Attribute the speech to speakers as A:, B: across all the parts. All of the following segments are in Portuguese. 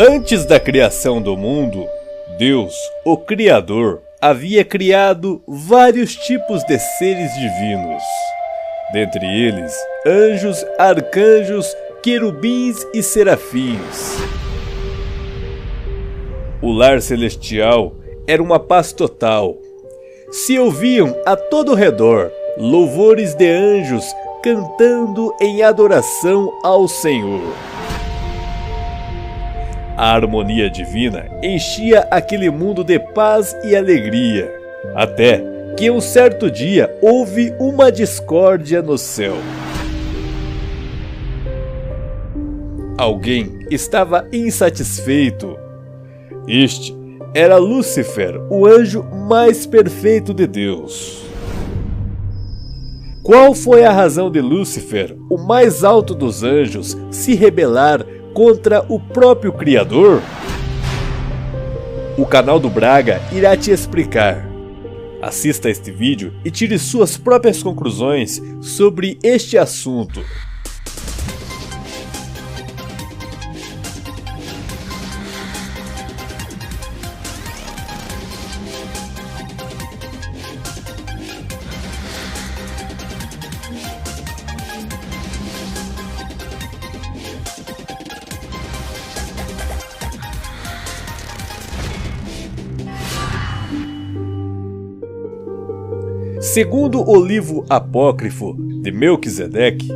A: Antes da criação do mundo, Deus, o Criador, havia criado vários tipos de seres divinos. Dentre eles, anjos, arcanjos, querubins e serafins. O lar celestial era uma paz total. Se ouviam a todo redor louvores de anjos cantando em adoração ao Senhor. A harmonia divina enchia aquele mundo de paz e alegria, até que um certo dia houve uma discórdia no céu. Alguém estava insatisfeito. Este era Lúcifer, o anjo mais perfeito de Deus. Qual foi a razão de Lúcifer, o mais alto dos anjos, se rebelar contra o próprio Criador? O canal do Braga irá te explicar. Assista a este vídeo e tire suas próprias conclusões sobre este assunto. Segundo o livro apócrifo de Melquisedeque,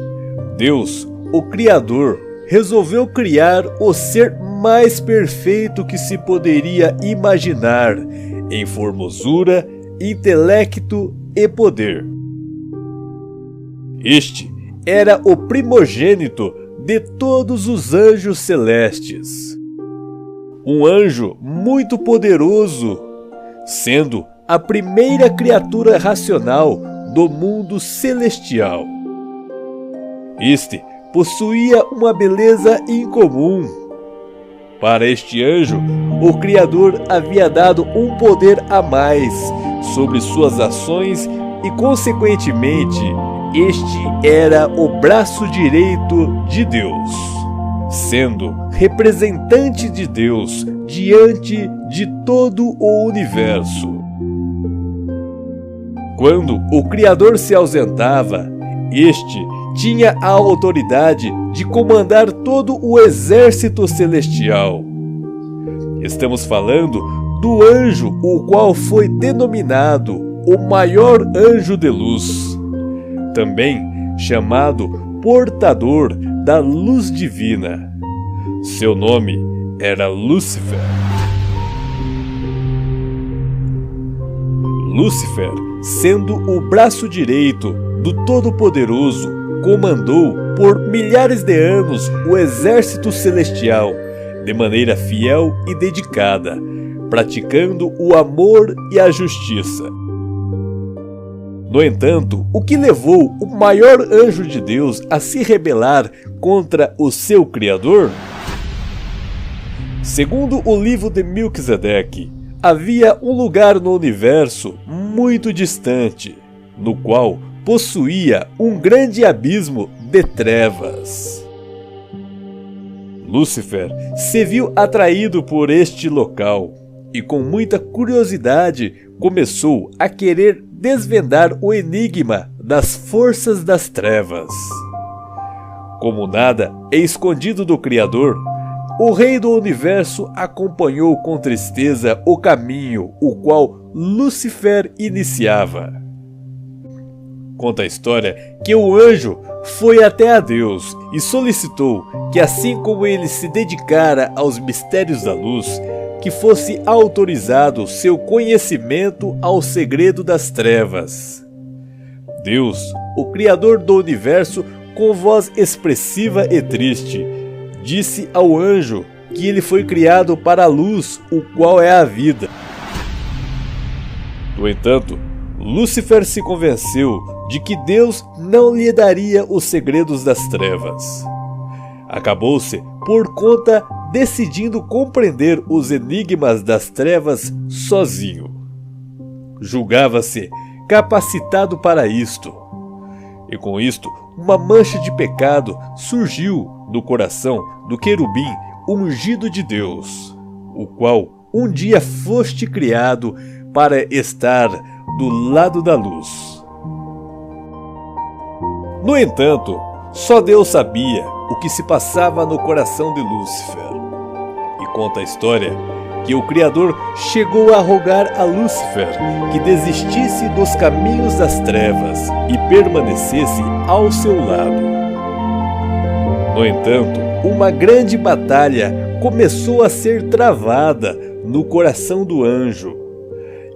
A: Deus, o Criador, resolveu criar o ser mais perfeito que se poderia imaginar em formosura, intelecto e poder. Este era o primogênito de todos os anjos celestes. Um anjo muito poderoso, sendo a primeira criatura racional do mundo celestial. Este possuía uma beleza incomum. Para este anjo, o Criador havia dado um poder a mais sobre suas ações e, consequentemente, este era o braço direito de Deus, sendo representante de Deus diante de todo o universo. Quando o Criador se ausentava, este tinha a autoridade de comandar todo o exército celestial. Estamos falando do anjo, o qual foi denominado o maior anjo de luz, também chamado portador da luz divina. Seu nome era Lúcifer. Lúcifer, sendo o braço direito do Todo-Poderoso, comandou por milhares de anos o exército celestial de maneira fiel e dedicada, praticando o amor e a justiça. No entanto, o que levou o maior anjo de Deus a se rebelar contra o seu Criador? Segundo o livro de Melquisedeque, havia um lugar no universo muito distante, no qual possuía um grande abismo de trevas. Lúcifer se viu atraído por este local e, com muita curiosidade, começou a querer desvendar o enigma das forças das trevas. Como nada é escondido do Criador, o Rei do Universo acompanhou com tristeza o caminho o qual Lúcifer iniciava. Conta a história que o anjo foi até a Deus e solicitou que, assim como ele se dedicara aos mistérios da luz, que fosse autorizado seu conhecimento ao segredo das trevas. Deus, o Criador do Universo, com voz expressiva e triste, disse ao anjo que ele foi criado para a luz, o qual é a vida. No entanto, Lúcifer se convenceu de que Deus não lhe daria os segredos das trevas. Acabou-se, por conta, decidindo compreender os enigmas das trevas sozinho. Julgava-se capacitado para isto. E com isto, uma mancha de pecado surgiu do coração do querubim, ungido de Deus, o qual um dia foste criado para estar do lado da luz. No entanto, só Deus sabia o que se passava no coração de Lúcifer. E conta a história que o Criador chegou a rogar a Lúcifer que desistisse dos caminhos das trevas e permanecesse ao seu lado. No entanto, uma grande batalha começou a ser travada no coração do anjo,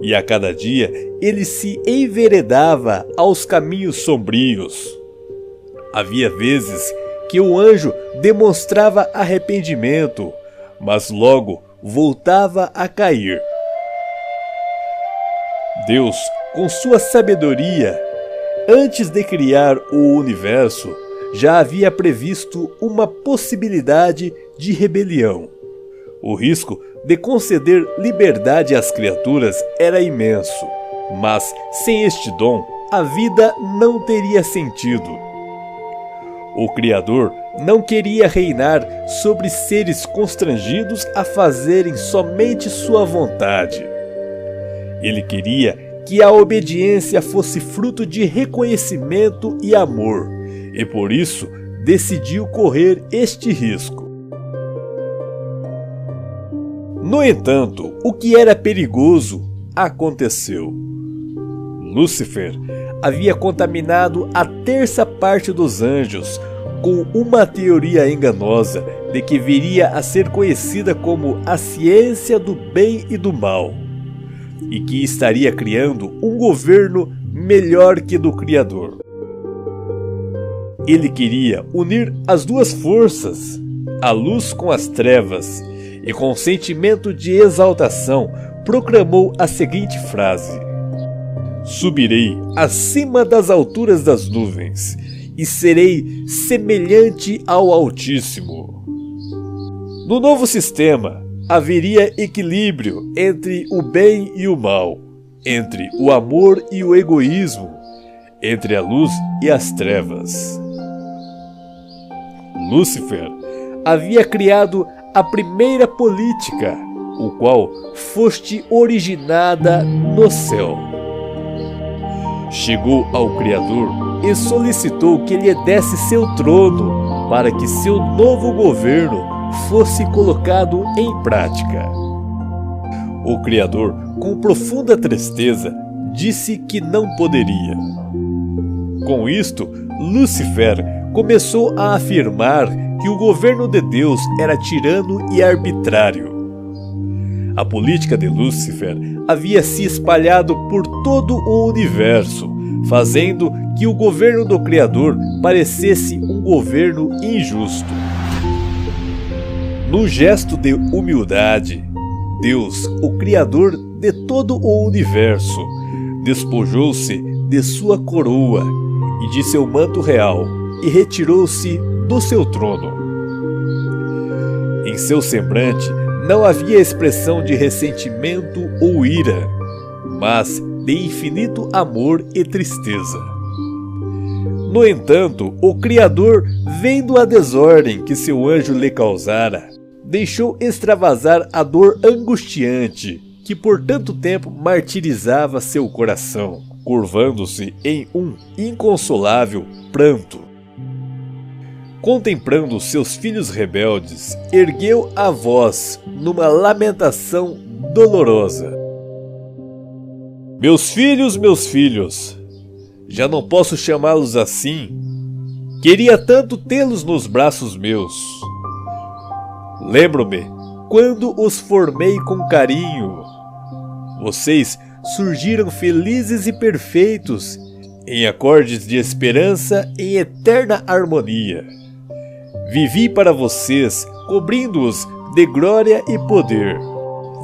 A: e a cada dia ele se enveredava aos caminhos sombrios. Havia vezes que o anjo demonstrava arrependimento, mas logo voltava a cair. Deus, com sua sabedoria, antes de criar o universo, já havia previsto uma possibilidade de rebelião. O risco de conceder liberdade às criaturas era imenso, mas sem este dom, a vida não teria sentido. O Criador não queria reinar sobre seres constrangidos a fazerem somente sua vontade. Ele queria que a obediência fosse fruto de reconhecimento e amor, e por isso decidiu correr este risco. No entanto, o que era perigoso aconteceu. Lúcifer havia contaminado a terça parte dos anjos com uma teoria enganosa de que viria a ser conhecida como a ciência do bem e do mal, e que estaria criando um governo melhor que do Criador. Ele queria unir as duas forças, a luz com as trevas, e com sentimento de exaltação proclamou a seguinte frase: subirei acima das alturas das nuvens e serei semelhante ao Altíssimo. No novo sistema, haveria equilíbrio entre o bem e o mal, entre o amor e o egoísmo, entre a luz e as trevas. Lúcifer havia criado a primeira política, o qual foste originada no céu. Chegou ao Criador e solicitou que lhe desse seu trono para que seu novo governo fosse colocado em prática. O Criador, com profunda tristeza, disse que não poderia. Com isto, Lúcifer começou a afirmar que o governo de Deus era tirano e arbitrário. A política de Lúcifer havia se espalhado por todo o universo, fazendo que o governo do Criador parecesse um governo injusto. No gesto de humildade, Deus, o Criador de todo o universo, despojou-se de sua coroa e de seu manto real e retirou-se do seu trono. Em seu semblante não havia expressão de ressentimento ou ira, mas de infinito amor e tristeza. No entanto, o Criador, vendo a desordem que seu anjo lhe causara, deixou extravasar a dor angustiante que por tanto tempo martirizava seu coração, curvando-se em um inconsolável pranto. Contemplando seus filhos rebeldes, ergueu a voz numa lamentação dolorosa: meus filhos, já não posso chamá-los assim. Queria tanto tê-los nos braços meus. Lembro-me quando os formei com carinho. Vocês surgiram felizes e perfeitos, em acordes de esperança em eterna harmonia. Vivi para vocês, cobrindo-os de glória e poder.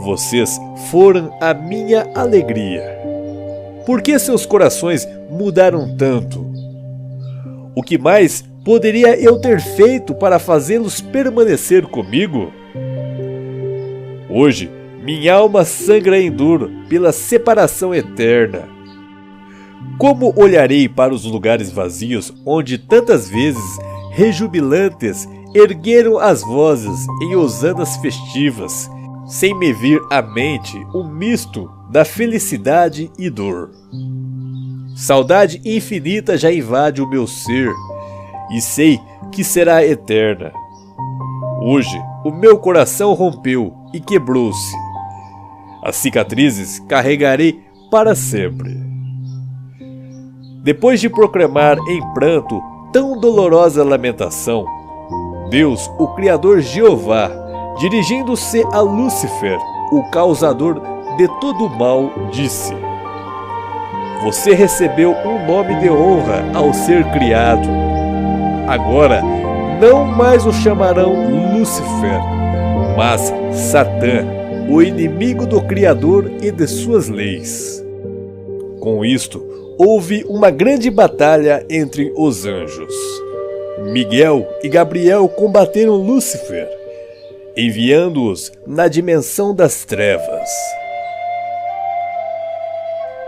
A: Vocês foram a minha alegria. Por que seus corações mudaram tanto? O que mais poderia eu ter feito para fazê-los permanecer comigo? Hoje, minha alma sangra em dor pela separação eterna. Como olharei para os lugares vazios onde tantas vezes rejubilantes ergueram as vozes em hosanas festivas, sem me vir à mente um misto da felicidade e dor. Saudade infinita já invade o meu ser, e sei que será eterna. Hoje o meu coração rompeu e quebrou-se. As cicatrizes carregarei para sempre. Depois de proclamar em pranto tão dolorosa lamentação, Deus, o Criador Jeová, dirigindo-se a Lúcifer, o causador de todo o mal, disse: Você recebeu um nome de honra ao ser criado. Agora não mais o chamarão Lúcifer, mas Satã, o inimigo do Criador e de suas leis. Com isto, houve uma grande batalha entre os anjos. Miguel e Gabriel combateram Lúcifer, enviando-os na dimensão das trevas.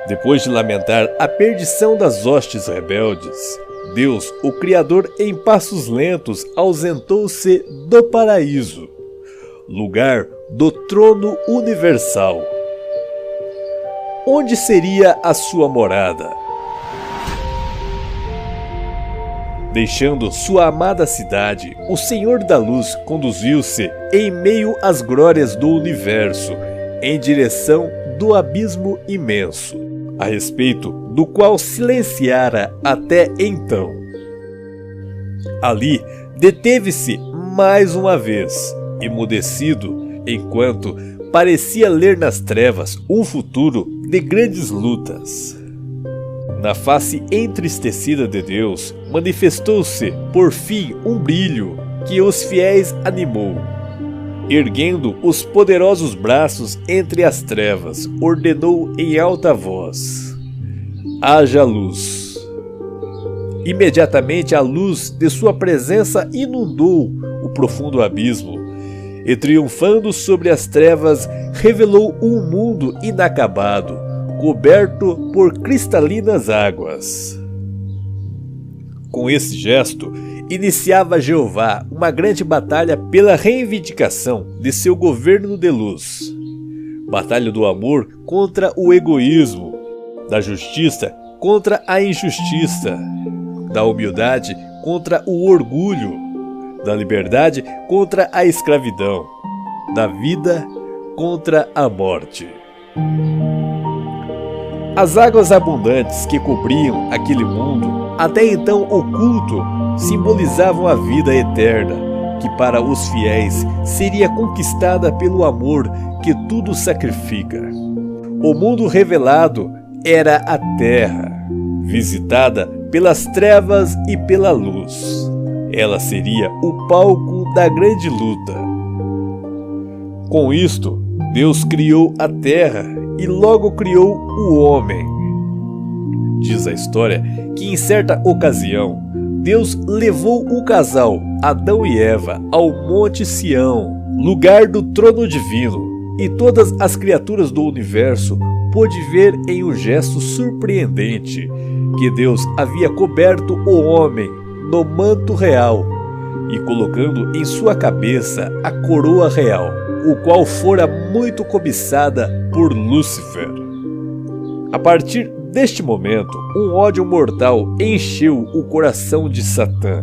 A: Depois de lamentar a perdição das hostes rebeldes, Deus, o Criador, em passos lentos, ausentou-se do paraíso, lugar do trono universal. Onde seria a sua morada? Deixando sua amada cidade, o Senhor da Luz conduziu-se em meio às glórias do universo, em direção do abismo imenso, a respeito do qual silenciara até então. Ali deteve-se mais uma vez, emudecido, enquanto parecia ler nas trevas um futuro de grandes lutas. Na face entristecida de Deus, manifestou-se, por fim, um brilho que os fiéis animou. Erguendo os poderosos braços entre as trevas, ordenou em alta voz: Haja luz. Imediatamente a luz de sua presença inundou o profundo abismo, e triunfando sobre as trevas, revelou um mundo inacabado, coberto por cristalinas águas. Com esse gesto, iniciava Jeová uma grande batalha pela reivindicação de seu governo de luz. Batalha do amor contra o egoísmo, da justiça contra a injustiça, da humildade contra o orgulho, da liberdade contra a escravidão, da vida contra a morte. As águas abundantes que cobriam aquele mundo, até então oculto, simbolizavam a vida eterna, que para os fiéis seria conquistada pelo amor que tudo sacrifica. O mundo revelado era a terra, visitada pelas trevas e pela luz. Ela seria o palco da grande luta. Com isto, Deus criou a terra e logo criou o homem. Diz a história que em certa ocasião, Deus levou o casal, Adão e Eva, ao Monte Sião, lugar do trono divino, e todas as criaturas do universo pôde ver em um gesto surpreendente que Deus havia coberto o homem no manto real e colocando em sua cabeça a coroa real, o qual fora muito cobiçada por Lúcifer. A partir deste momento, um ódio mortal encheu o coração de Satã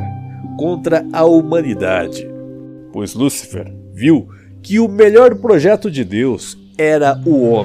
A: contra a humanidade, pois Lúcifer viu que o melhor projeto de Deus era o homem.